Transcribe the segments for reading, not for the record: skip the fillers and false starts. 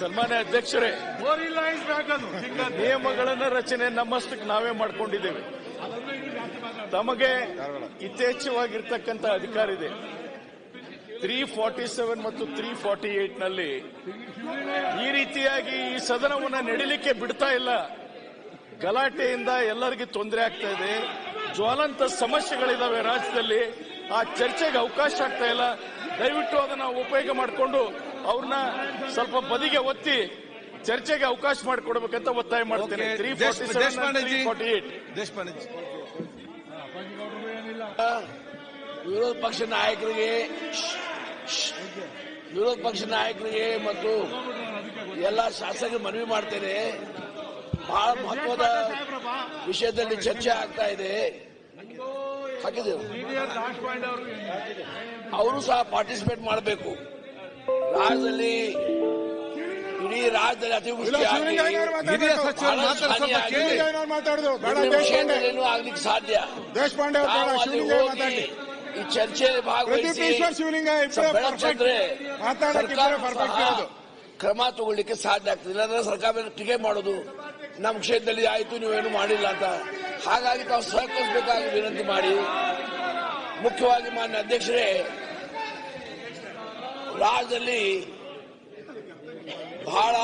ಸನ್ಮಾನ್ಯ ಅಧ್ಯಕ್ಷರೇ, ನಿಯಮಗಳನ್ನ ರಚನೆ ನಮ್ಮಷ್ಟಕ್ಕೆ ನಾವೇ ಮಾಡ್ಕೊಂಡಿದ್ದೇವೆ. ತಮಗೆ ಯಥೇಚ್ಛವಾಗಿರ್ತಕ್ಕಂಥ ಅಧಿಕಾರ ಇದೆ. 347 ಮತ್ತು 348 ನಲ್ಲಿ ಈ ರೀತಿಯಾಗಿ ಈ ಸದನವನ್ನು ನಡೀಲಿಕ್ಕೆ ಬಿಡ್ತಾ ಇಲ್ಲ. ಗಲಾಟೆಯಿಂದ ಎಲ್ಲರಿಗೂ ತೊಂದರೆ ಆಗ್ತಾ ಇದೆ. ಜ್ವಲಂತ ಸಮಸ್ಯೆಗಳಿದಾವೆ ರಾಜ್ಯದಲ್ಲಿ. ಆ ಚರ್ಚೆಗೆ ಅವಕಾಶ ಆಗ್ತಾ ಇಲ್ಲ. ದಯವಿಟ್ಟು ಅದನ್ನ ಉಪಯೋಗ ಮಾಡಿಕೊಂಡು ಅವ್ರನ್ನ ಸ್ವಲ್ಪ ಬದಿಗೆ ಒತ್ತಿ ಚರ್ಚೆಗೆ ಅವಕಾಶ ಮಾಡಿಕೊಡ್ಬೇಕಂತ ಒತ್ತಾಯ ಮಾಡ್ತೇನೆ. 347 ವಿರೋಧ ಪಕ್ಷ ನಾಯಕರಿಗೆ ಮತ್ತು ಎಲ್ಲ ಶಾಸಕರಿಗೆ ಮನವಿ ಮಾಡ್ತೇನೆ. ಬಹಳ ಮಹತ್ವದ ವಿಷಯದಲ್ಲಿ ಚರ್ಚೆ ಆಗ್ತಾ ಇದೆ. ಹಾಕಿದ್ದೇವೆ, ಅವರು ಸಹ ಪಾರ್ಟಿಸಿಪೇಟ್ ಮಾಡಬೇಕು. ರಾಜ್ಯದಲ್ಲಿ ಇಡೀ ರಾಜ್ಯದಲ್ಲಿ ಅತಿವೃಷ್ಟಿ ಆಗ್ಲಿಕ್ಕೆ ಸಾಧ್ಯ. ಈ ಚರ್ಚೆಯಲ್ಲಿ ಭಾಗವಹಿಸಿ ಬೆಳಚಂದ್ರೆ ಕ್ರಮ ತಗೊಳ್ಳಿಕ್ಕೆ ಸಾಧ್ಯ ಆಗ್ತದೆ. ಇಲ್ಲಾಂದ್ರೆ ಸರ್ಕಾರ ಟೀಕೆ ಮಾಡೋದು, ನಮ್ಮ ಕ್ಷೇತ್ರದಲ್ಲಿ ಆಯ್ತು ನೀವೇನು ಮಾಡಿಲ್ಲ ಅಂತ. ಹಾಗಾಗಿ ತಾವು ಸಹಕರಿಸಬೇಕಾಗಿ ವಿನಂತಿ ಮಾಡಿ. ಮುಖ್ಯವಾಗಿ ಮಾನ್ಯ ಅಧ್ಯಕ್ಷರೇ, ರಾಜ್ಯದಲ್ಲಿ ಬಹಳ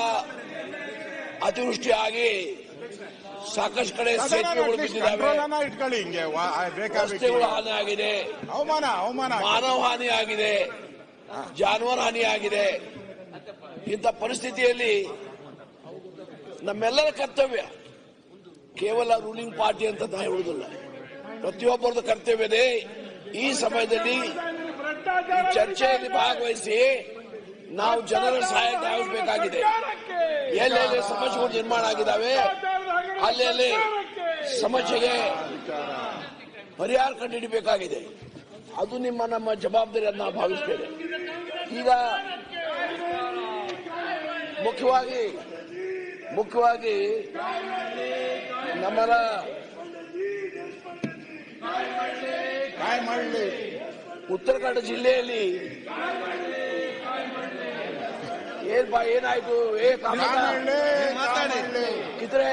ಅತಿವೃಷ್ಟಿಯಾಗಿ ಸಾಕಷ್ಟು ಕಡೆ ಸೇತುವೆಗಳು ಬಿದ್ದಿದ್ದಾವೆ, ರಸ್ತೆಗಳು ಹಾನಿಯಾಗಿದೆ, ಮಾನವ ಹಾನಿಯಾಗಿದೆ, ಜಾನುವಾರು ಹಾನಿಯಾಗಿದೆ. ಇಂಥ ಪರಿಸ್ಥಿತಿಯಲ್ಲಿ ನಮ್ಮೆಲ್ಲರ ಕರ್ತವ್ಯ, ಕೇವಲ ರೂಲಿಂಗ್ ಪಾರ್ಟಿ ಅಂತ ನಾವು ಹೇಳುವುದಿಲ್ಲ, ಪ್ರತಿಯೊಬ್ಬರದ್ದು ಕರ್ತವ್ಯದೇ ಈ ಸಮಯದಲ್ಲಿ ಚರ್ಚೆಯಲ್ಲಿ ಭಾಗವಹಿಸಿ ನಾವು ಜನರ ಸಹಾಯಕ್ಕೆ ಆಗಬೇಕಾಗಿದೆ. ಎಲ್ಲೆಲ್ಲಿ ಸಮಸ್ಯೆಗಳು ನಿರ್ಮಾಣ ಆಗಿದ್ದಾವೆ ಅಲ್ಲಿ ಸಮಸ್ಯೆಗೆ ಪರಿಹಾರ ಕಂಡುಹಿಡಿಯಬೇಕಾಗಿದೆ. ಅದು ನಮ್ಮ ಜವಾಬ್ದಾರಿ ಅಂತ ನಾವು ಭಾವಿಸ್ತೇವೆ. ಈಗ ಮುಖ್ಯವಾಗಿ ನಮ್ಮರ ಉತ್ತರ ಕನ್ನಡ ಜಿಲ್ಲೆಯಲ್ಲಿ ಏನಾಯ್ತು? ಕಿತ್ತಲೆ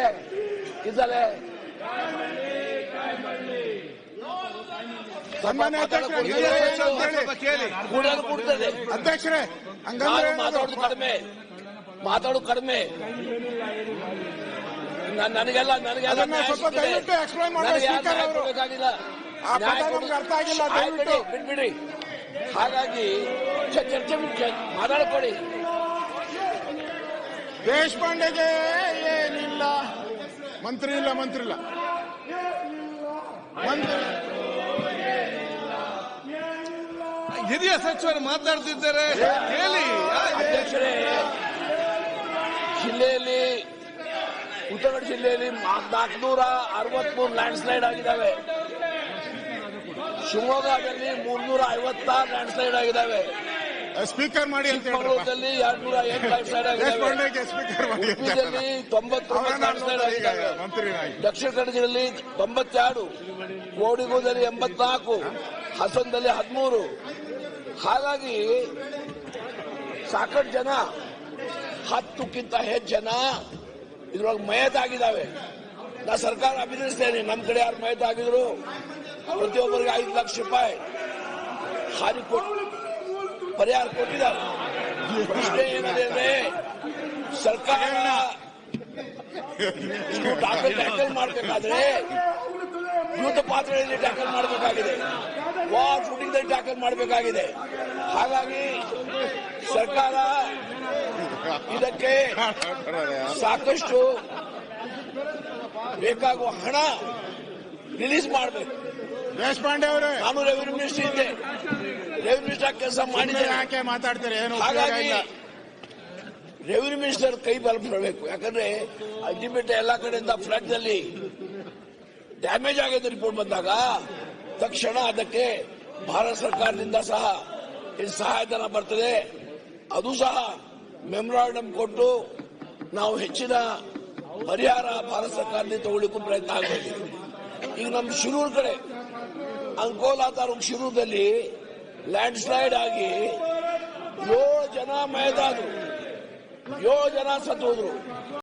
ಕೂಡ್ತದೆ. ಅಧ್ಯಕ್ಷರೇ, ಮಾತಾಡೋದು ಕಡಿಮೆ. ನನಗೆಲ್ಲ ಬಿಟ್ಬಿಡಿ. ಹಾಗಾಗಿ ಚರ್ಚೆ ಮಾತಾಡ್ಕೊಡಿ. ದೇಶಪಾಂಡೆಗೆ ಏನಿಲ್ಲ, ಮಂತ್ರಿ ಇಲ್ಲ. ಹಿರಿಯ ಸಚಿವರು ಮಾತಾಡ್ತಿದ್ದಾರೆ, ಹೇಳಿ. ಅಧ್ಯಕ್ಷರೇ, ಜಿಲ್ಲೆಯಲ್ಲಿ ಉತ್ತರ ಕನ್ನಡ ಜಿಲ್ಲೆಯಲ್ಲಿ 463 ಲ್ಯಾಂಡ್ ಸ್ಲೈಡ್ ಆಗಿದ್ದಾವೆ. ಶಿವಮೊಗ್ಗದಲ್ಲಿ 356 ಲ್ಯಾಂಡ್ ಸ್ಲೈಡ್ ಆಗಿದ್ದಾವೆ. ಸ್ಪೀಕರ್ ಮಾಡಿ ಅಂತ ಚಿಕ್ಕಮಗಳೂರಲ್ಲಿ 208 ಲ್ಯಾಂಡ್ ಸ್ಲೈಡ್ ಆಗಿದ್ದಾವೆ. ಉಡುಪಿಯಲ್ಲಿ 99 ಲ್ಯಾಂಡ್ ಸ್ಲೈಡ್ ಆಗಿದ್ದಾವೆ. ದಕ್ಷಿಣ ಕನ್ನಡ ಜಿಲ್ಲೆಯಲ್ಲಿ 92, ಕೋಡಿಗೂದಲ್ಲಿ 84, ಹಾಸನದಲ್ಲಿ 13. ಹಾಗಾಗಿ ಸಾಕಷ್ಟು ಜನ, 10ಕ್ಕಿಂತ ಹೆಚ್ಚು ಜನ ಇದ್ರೊಳಗೆ ಮಯತಾಗಿದ್ದಾವೆ. ನಾ ಸರ್ಕಾರ ಅಭಿನಂದಿಸ್ತೇನೆ. ನಮ್ಮ ಕಡೆ ಯಾರು ಮಯತಾಗಿದ್ರು ಪ್ರತಿಯೊಬ್ಬರಿಗೆ 5 ಲಕ್ಷ ರೂಪಾಯಿ ಹಾನಿ ಪರಿಹಾರ ಕೊಟ್ಟಿದ್ದಾರೆ. ಪ್ರಶ್ನೆ ಏನಿದೆ ಅಂದ್ರೆ, ಸರ್ಕಾರ ಟ್ಯಾಕಲ್ ಮಾಡಬೇಕಾದ್ರೆ ಯುದ್ಧ ಪಾತ್ರೆಯಲ್ಲಿ ಟ್ಯಾಕಲ್ ಮಾಡಬೇಕಾಗಿದೆ, ವಾರ್ ಶೂಟಿಂಗ್ದಲ್ಲಿ ಟ್ಯಾಕಲ್ ಮಾಡಬೇಕಾಗಿದೆ. ಹಾಗಾಗಿ ಸರ್ಕಾರ ಇದಕ್ಕೆ ಸಾಕಷ್ಟು ಬೇಕಾಗುವ ಹಣ ರಿಲೀಸ್ ಮಾಡಬೇಕು. ದೇಶಪಾಂಡೆ ಅವರೇ, ನಾನು ರೆವಿನ್ಯೂ ಮಿನಿಸ್ಟರ್ ಇದ್ದೆ, ರೆವಿನ್ಯೂ ಮಿನಿಸ್ಟರ್ ಕೆಲಸ ಮಾಡಿದೆ. ಯಾಕೆ ಮಾತಾಡ್ತಾರೆ? ಹಾಗಾಗಿ ರೆವಿನ್ಯೂ ಮಿನಿಸ್ಟರ್ ಕೈ ಬಲಪಡಬೇಕು. ಯಾಕಂದ್ರೆ ಅಲ್ಟಿಮೇಟ್ ಎಲ್ಲಾ ಕಡೆಯಿಂದ ಫ್ಲಡ್ ನಲ್ಲಿ ಡ್ಯಾಮೇಜ್ ಆಗಿದೆ ರಿಪೋರ್ಟ್ ಬಂದಾಗ ತಕ್ಷಣ ಅದಕ್ಕೆ ಭಾರತ ಸರ್ಕಾರದಿಂದ ಸಹ ಸಹಾಯಧನ ಬರ್ತದೆ. ಅದು ಸಹ ಮೆಮೊರಾಂಡಮ್ ಕೊಟ್ಟು ನಾವು ಹೆಚ್ಚಿನ ಪರಿಹಾರ ಭಾರತ ಸರ್ಕಾರದಿಂದ ತಗೊಳ್ಳಿಕ್ಕೂ ಪ್ರಯತ್ನ ಆಗಬೇಕು. ಈಗ ನಮ್ಮ ಶಿರೂರು ಕಡೆ ಅಂಕೋಲಾ ತಾಲೂಕು ಶಿರೂರದಲ್ಲಿ ಲ್ಯಾಂಡ್ ಸ್ಲೈಡ್ ಆಗಿ 7 ಜನ ಮಯದಾದ್ರು, 7 ಜನ ಸತ್ತು ಹೋದ್ರು.